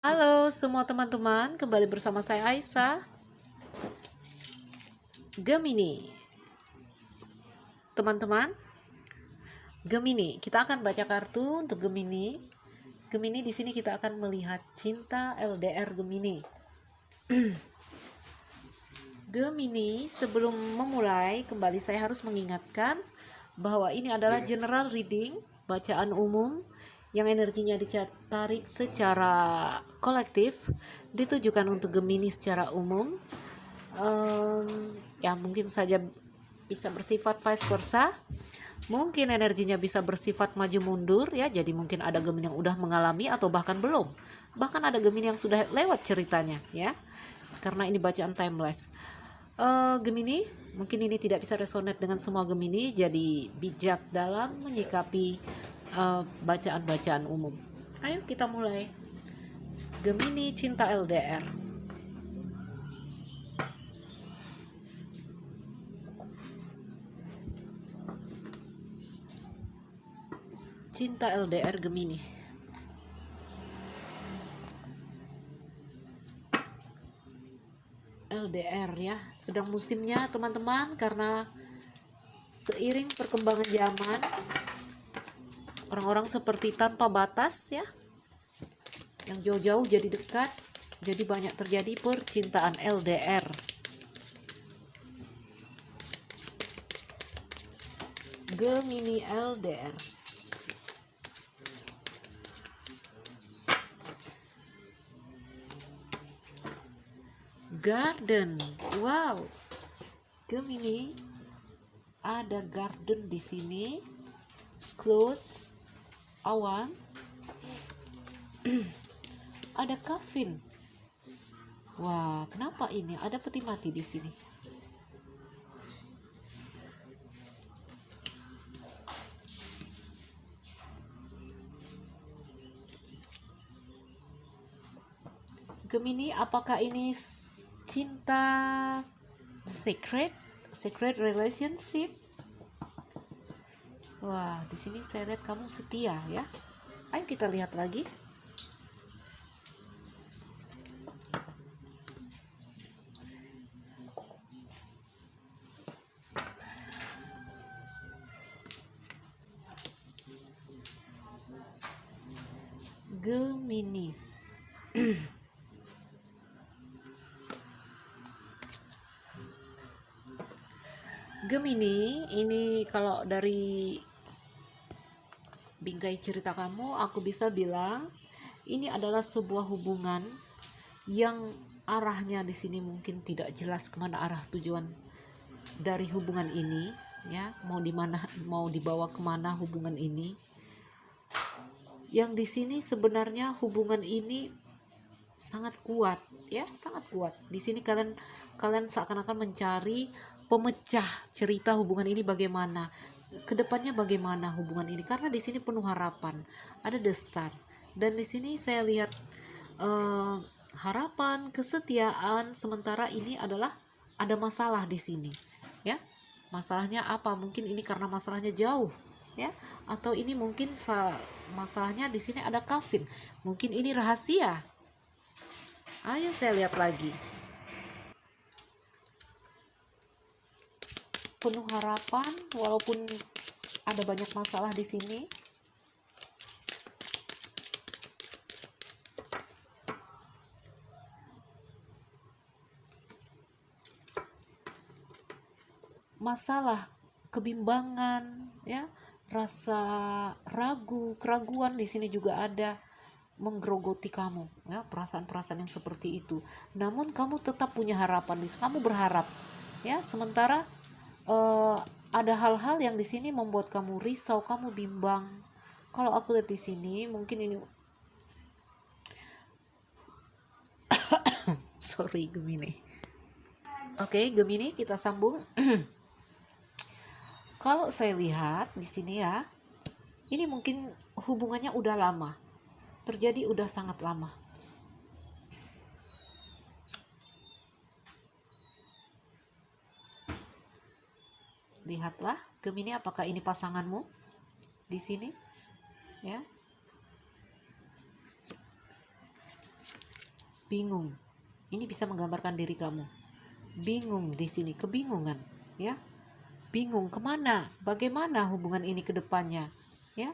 Halo semua teman-teman, kembali bersama saya Aisyah. Gemini. Teman-teman, Gemini, kita akan baca kartu untuk Gemini. Gemini di sini kita akan melihat cinta LDR Gemini. Gemini, sebelum memulai, kembali saya harus mengingatkan bahwa ini adalah general reading, bacaan umum yang energinya ditarik secara kolektif, ditujukan untuk Gemini secara umum. Ya mungkin saja bisa bersifat vice versa, mungkin energinya bisa bersifat maju mundur ya, jadi mungkin ada Gemini yang udah mengalami atau bahkan belum, bahkan ada Gemini yang sudah lewat ceritanya ya, karena ini bacaan timeless. Gemini, mungkin ini tidak bisa resonate dengan semua Gemini, jadi bijak dalam menyikapi bacaan-bacaan umum. Ayo kita mulai. Gemini cinta LDR. Cinta LDR Gemini. LDR ya, sedang musimnya teman-teman, karena seiring perkembangan zaman, orang-orang seperti tanpa batas ya, yang jauh-jauh jadi dekat, jadi banyak terjadi percintaan LDR. Gemini LDR. Garden, wow, Gemini ada garden di sini, clothes, awan, ada coffin. Wah, kenapa ini ada peti mati di sini? Gemini, apakah ini cinta secret relationship? Wah, di sini saya lihat kamu setia ya. Ayo kita lihat lagi. Gemini. Gemini, ini kalau dari bingkai cerita kamu, aku bisa bilang ini adalah sebuah hubungan yang arahnya di sini mungkin tidak jelas kemana arah tujuan dari hubungan ini ya, mau di mana, mau dibawa kemana hubungan ini. Yang di sini sebenarnya hubungan ini sangat kuat ya, sangat kuat. Di sini kalian seakan-akan mencari pemecah cerita hubungan ini, bagaimana kedepannya, bagaimana hubungan ini, karena di sini penuh harapan, ada the star, dan di sini saya lihat harapan, kesetiaan. Sementara ini adalah ada masalah di sini ya. Masalahnya apa? Mungkin ini karena masalahnya jauh ya, atau ini mungkin masalahnya di sini ada kafir, mungkin ini rahasia. Ayo saya lihat lagi. Penuh harapan walaupun ada banyak masalah di sini. Masalah, kebimbangan ya, rasa ragu, keraguan di sini juga ada menggerogoti kamu ya, perasaan-perasaan yang seperti itu. Namun kamu tetap punya harapan, kamu berharap ya. Sementara ada hal-hal yang di sini membuat kamu risau, kamu bimbang. Kalau aku lihat di sini mungkin ini sorry Gemini. Oke, Gemini, kita sambung. Kalau saya lihat di sini ya, ini mungkin hubungannya udah lama, terjadi udah sangat lama. Lihatlah Gemini, apakah ini pasanganmu di sini ya. bingung. Ini bisa menggambarkan diri kamu. Bingung di sini, kebingungan, ya. Bingung kemana, bagaimana hubungan ini ke depannya, ya.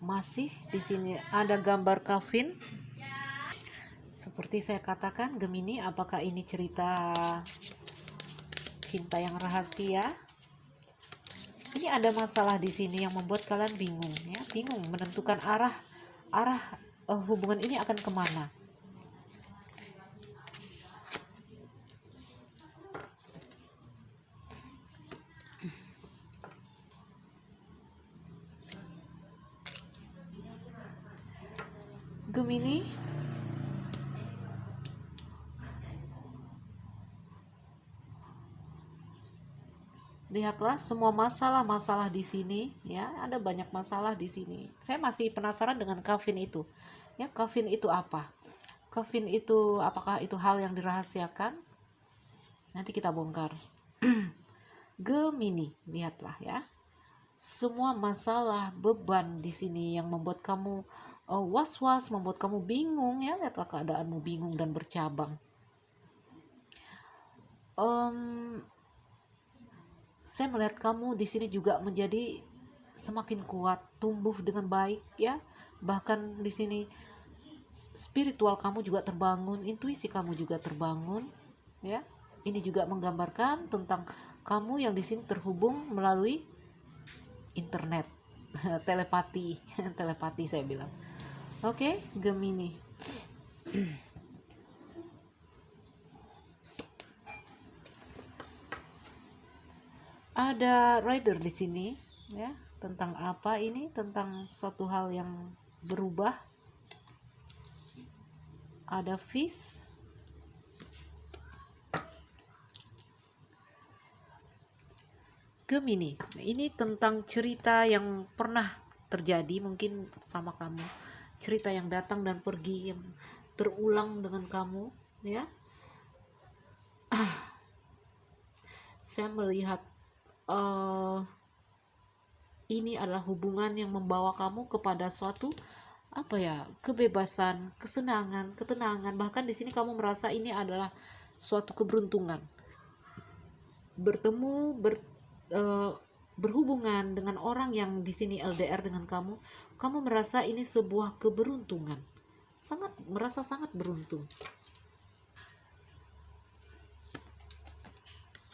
Masih di sini ada gambar Kevin. Seperti saya katakan, Gemini, apakah ini cerita cinta yang rahasia? Ini ada masalah di sini yang membuat kalian bingung, ya, bingung menentukan arah hubungan ini akan kemana. Gemini, lihatlah semua masalah-masalah di sini, ya, ada banyak masalah di sini. Saya masih penasaran dengan Kevin itu. Ya, Kevin itu apa? Kevin itu apakah itu hal yang dirahasiakan? Nanti kita bongkar. Gemini, lihatlah ya. Semua masalah, beban di sini yang membuat kamu was-was, membuat kamu bingung, ya. Lihatlah keadaanmu bingung dan bercabang. Saya melihat kamu di sini juga menjadi semakin kuat, tumbuh dengan baik, ya. Bahkan di sini spiritual kamu juga terbangun, intuisi kamu juga terbangun, ya. Ini juga menggambarkan tentang kamu yang di sini terhubung melalui internet, telepati, telepati saya bilang. Oke, Gemini. Ada rider di sini, ya. Tentang apa ini? Tentang suatu hal yang berubah. Ada fish. Gemini, ini tentang cerita yang pernah terjadi mungkin sama kamu. Cerita yang datang dan pergi, yang terulang dengan kamu, ya. Saya melihat ini adalah hubungan yang membawa kamu kepada suatu kebebasan, kesenangan, ketenangan. Bahkan di sini kamu merasa ini adalah suatu keberuntungan. Berhubungan dengan orang yang di sini LDR dengan kamu merasa ini sebuah keberuntungan. Merasa sangat beruntung.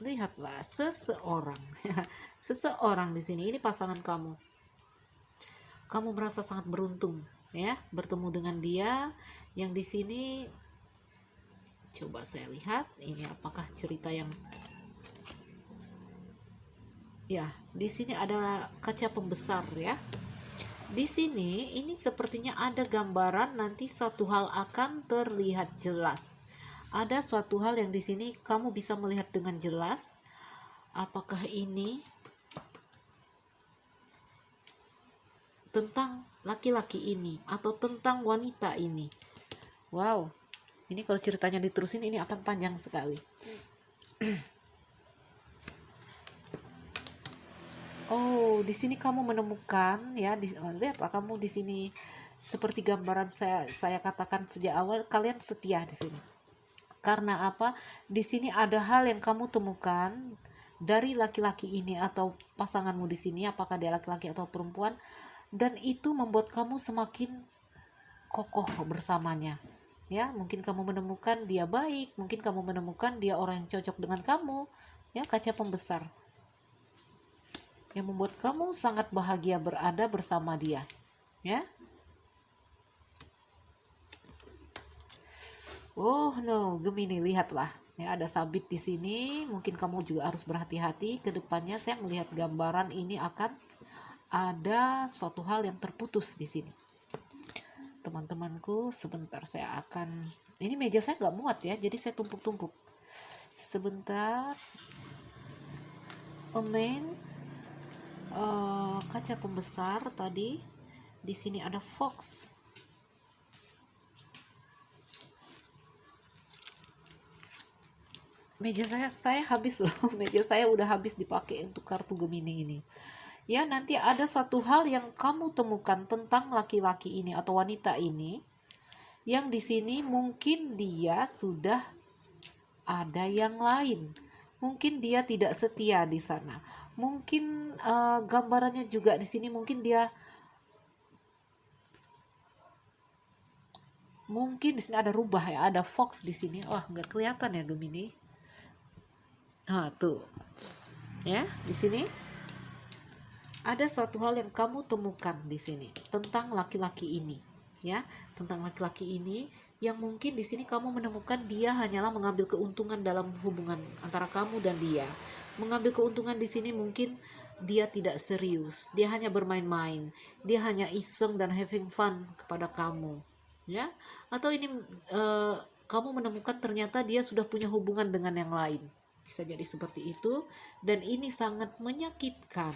Lihatlah seseorang di sini, ini pasangan kamu merasa sangat beruntung, ya, bertemu dengan dia yang di sini. Coba saya lihat ini apakah cerita yang, ya, di sini ada kaca pembesar, ya. Di sini ini sepertinya ada gambaran nanti suatu hal akan terlihat jelas. Ada suatu hal yang di sini kamu bisa melihat dengan jelas. Apakah ini tentang laki-laki ini atau tentang wanita ini? Wow, ini kalau ceritanya diterusin ini akan panjang sekali. Oh, di sini kamu menemukan, ya, lihatlah kamu di sini seperti gambaran saya katakan sejak awal, kalian setia di sini. Karena apa? Di sini ada hal yang kamu temukan dari laki-laki ini atau pasanganmu di sini, apakah dia laki-laki atau perempuan, dan itu membuat kamu semakin kokoh bersamanya. Ya, mungkin kamu menemukan dia baik, mungkin kamu menemukan dia orang yang cocok dengan kamu, ya, kaca pembesar. Yang membuat kamu sangat bahagia berada bersama dia, ya. Oh no, Gemini, lihatlah, ya, ada sabit di sini. Mungkin kamu juga harus berhati-hati ke depannya. Saya melihat gambaran ini akan ada suatu hal yang terputus di sini. Teman-temanku, sebentar saya akan, ini meja saya nggak muat, ya, jadi saya tumpuk-tumpuk. Sebentar. Kaca pembesar tadi. Di sini ada fox. Meja saya habis loh. Meja saya udah habis dipakai untuk kartu Gemini ini. Ya, nanti ada satu hal yang kamu temukan tentang laki-laki ini atau wanita ini, yang di sini mungkin dia sudah ada yang lain. Mungkin dia tidak setia di sana. Mungkin gambarannya juga di sini mungkin di sini ada rubah ya, ada fox di sini. Wah, nggak kelihatan ya Gemini. Tuh. Ya, di sini ada suatu hal yang kamu temukan di sini tentang laki-laki ini, ya, tentang laki-laki ini yang mungkin di sini kamu menemukan dia hanyalah mengambil keuntungan dalam hubungan antara kamu dan dia. Mengambil keuntungan di sini mungkin dia tidak serius, dia hanya bermain-main, dia hanya iseng dan having fun kepada kamu, ya. Atau ini kamu menemukan ternyata dia sudah punya hubungan dengan yang lain. Bisa jadi seperti itu, dan ini sangat menyakitkan.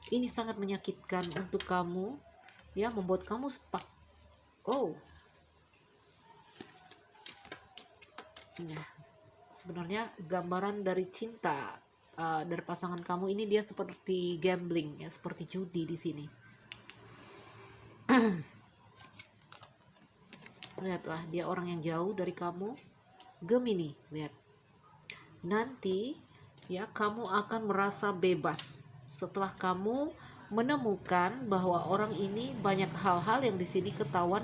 Ini sangat menyakitkan untuk kamu, ya, membuat kamu stuck. Ya, sebenarnya gambaran dari cinta dari pasangan kamu ini dia seperti gambling, ya, seperti judi di sini. Lihatlah, dia orang yang jauh dari kamu, Gemini. Lihat, nanti ya kamu akan merasa bebas setelah kamu menemukan bahwa orang ini banyak hal-hal yang di sini ketahuan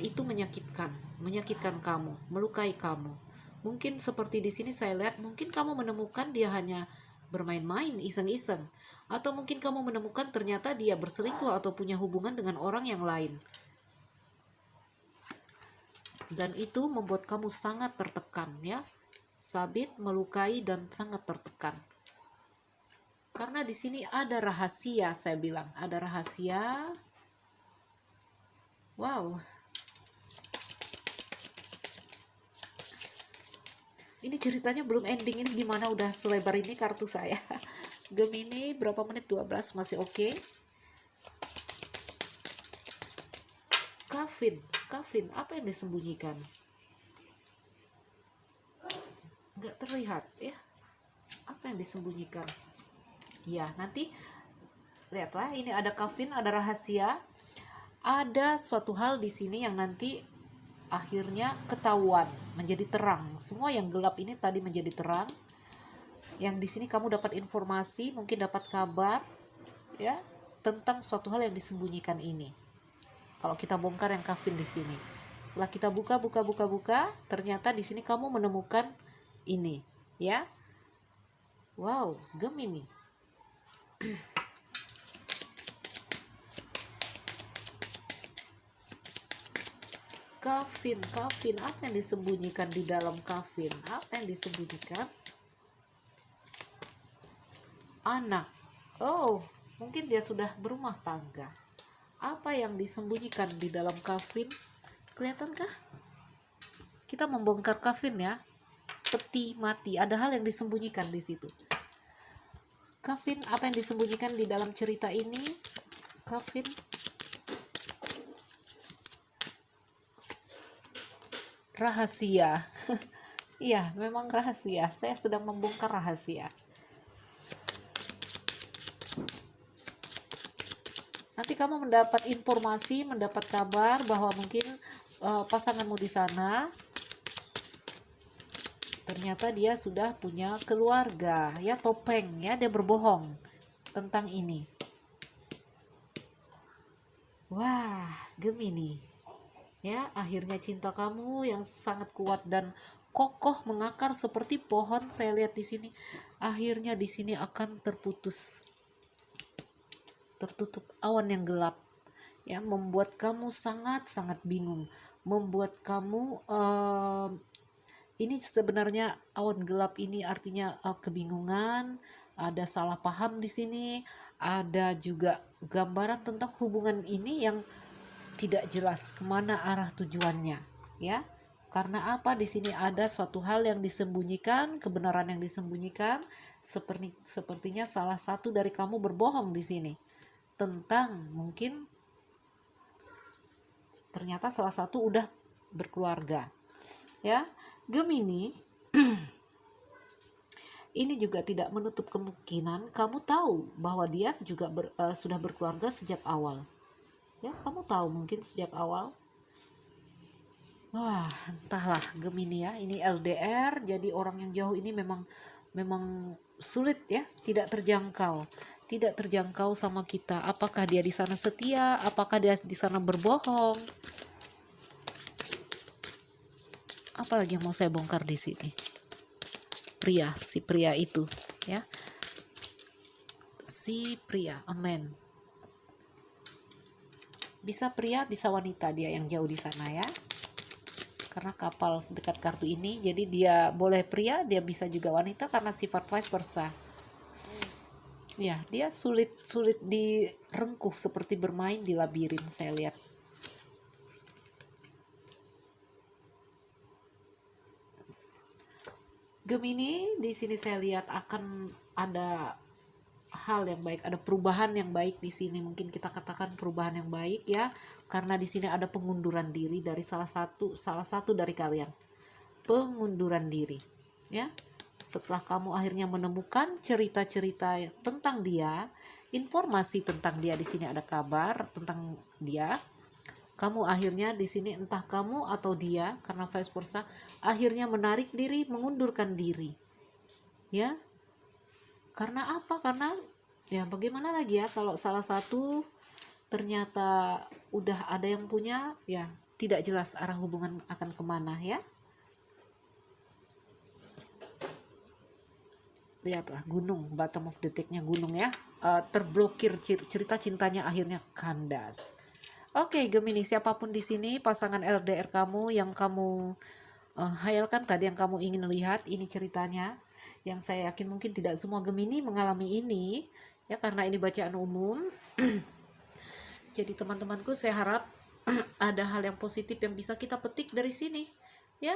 itu menyakitkan kamu, melukai kamu. Mungkin seperti di sini saya lihat, mungkin kamu menemukan dia hanya bermain-main, iseng-iseng, atau mungkin kamu menemukan ternyata dia berselingkuh atau punya hubungan dengan orang yang lain. Dan itu membuat kamu sangat tertekan, ya. Sabit, melukai, dan sangat tertekan. Karena di sini ada rahasia, saya bilang, ada rahasia. Wow. Ini ceritanya belum ending, ini gimana udah selebar ini kartu saya. Gemini berapa menit? 12, masih oke. Kafin, apa yang disembunyikan? Nggak terlihat, ya. Apa yang disembunyikan? Ya, nanti lihatlah, ini ada kafin, ada rahasia, ada suatu hal di sini yang nanti akhirnya ketahuan, menjadi terang. Semua yang gelap ini tadi menjadi terang. Yang di sini kamu dapat informasi, mungkin dapat kabar, ya, tentang suatu hal yang disembunyikan ini. Kalau kita bongkar yang kafin di sini, setelah kita buka, ternyata di sini kamu menemukan ini, ya. Wow, Gemini. Kafin, apa yang disembunyikan di dalam kafin? Apa yang disembunyikan? Anak. Mungkin dia sudah berumah tangga. Apa yang disembunyikan di dalam kafin? Kelihatankah? Kita membongkar kafin, ya. Peti mati, ada hal yang disembunyikan di situ. Kafin, apa yang disembunyikan di dalam cerita ini? Kafin. Rahasia. Iya, memang rahasia. Saya sedang membongkar rahasia. Nanti kamu mendapat informasi, mendapat kabar bahwa mungkin pasanganmu di sana ternyata dia sudah punya keluarga, ya, topeng, ya, dia berbohong tentang ini. Wah, Gemini, ya, akhirnya cinta kamu yang sangat kuat dan kokoh mengakar seperti pohon, saya lihat di sini, akhirnya di sini akan tertutup awan yang gelap, ya, membuat kamu sangat bingung, membuat kamu ini sebenarnya awan gelap ini artinya kebingungan, ada salah paham di sini, ada juga gambaran tentang hubungan ini yang tidak jelas kemana arah tujuannya, ya. Karena apa? Di sini ada suatu hal yang disembunyikan, kebenaran yang disembunyikan, sepertinya salah satu dari kamu berbohong di sini tentang mungkin ternyata salah satu udah berkeluarga, ya. Gemini. Ini juga tidak menutup kemungkinan kamu tahu bahwa dia juga sudah berkeluarga sejak awal. Ya, kamu tahu mungkin sejak awal. Wah, entahlah Gemini ya. Ini LDR, jadi orang yang jauh ini memang sulit ya, tidak terjangkau. Tidak terjangkau sama kita. Apakah dia di sana setia? Apakah dia di sana berbohong? Apalagi yang mau saya bongkar di sini? Si pria itu ya, si pria, amen. Bisa pria, bisa wanita dia yang jauh di sana ya, karena kapal dekat kartu ini, jadi dia boleh pria, dia bisa juga wanita karena sifat vice versa ya. Dia sulit direngkuh, seperti bermain di labirin saya lihat. Gemini di sini saya lihat akan ada hal yang baik, ada perubahan yang baik di sini. Mungkin kita katakan perubahan yang baik ya, karena di sini ada pengunduran diri dari salah satu dari kalian. Pengunduran diri ya. Setelah kamu akhirnya menemukan cerita-cerita tentang dia, informasi tentang dia, di sini ada kabar tentang dia. Kamu akhirnya di sini, entah kamu atau dia, karena vice versa, akhirnya menarik diri, mengundurkan diri. Ya. Karena apa? Karena ya bagaimana lagi ya, kalau salah satu ternyata udah ada yang punya, ya tidak jelas arah hubungan akan kemana ya. Lihatlah gunung, bottom of the deck-nya gunung ya. Terblokir, cerita cintanya akhirnya kandas. Oke, Gemini, siapapun di sini pasangan LDR kamu yang kamu hayalkan tadi, yang kamu ingin lihat, ini ceritanya. Yang saya yakin mungkin tidak semua Gemini mengalami ini ya, karena ini bacaan umum. Jadi teman-temanku, saya harap ada hal yang positif yang bisa kita petik dari sini ya.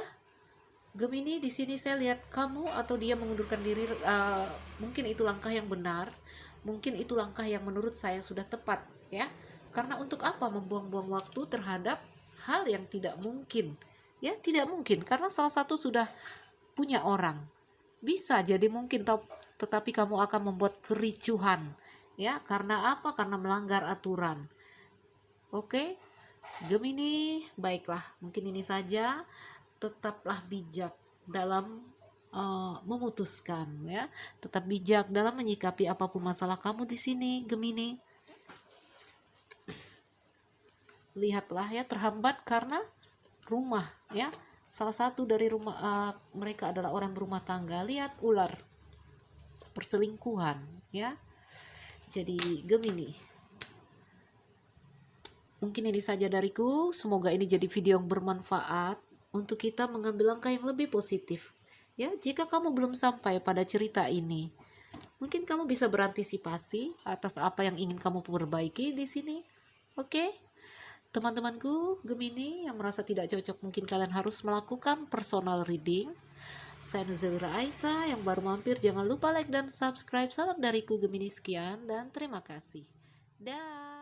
Gemini, di sini saya lihat kamu atau dia mengundurkan diri, mungkin itu langkah yang benar, mungkin itu langkah yang menurut saya sudah tepat ya. Karena untuk apa membuang-buang waktu terhadap hal yang tidak mungkin ya, tidak mungkin, karena salah satu sudah punya orang. Bisa jadi mungkin, tetapi kamu akan membuat kericuhan ya. Karena apa? Karena melanggar aturan. Oke, Gemini, baiklah, mungkin ini saja. Tetaplah bijak dalam memutuskan ya. Tetap bijak dalam menyikapi apapun masalah kamu di sini, Gemini. Lihatlah ya, terhambat karena rumah ya. Salah satu dari rumah mereka adalah orang berumah tangga. Lihat ular, perselingkuhan ya. Jadi Gemini, mungkin ini saja dariku. Semoga ini jadi video yang bermanfaat untuk kita mengambil langkah yang lebih positif ya. Jika kamu belum sampai pada cerita ini, mungkin kamu bisa berantisipasi atas apa yang ingin kamu perbaiki di sini. Oke? Teman-temanku Gemini yang merasa tidak cocok, mungkin kalian harus melakukan personal reading. Saya Nuzalira Aisyah, yang baru mampir jangan lupa like dan subscribe. Salam dariku Gemini, sekian dan terima kasih. Dah.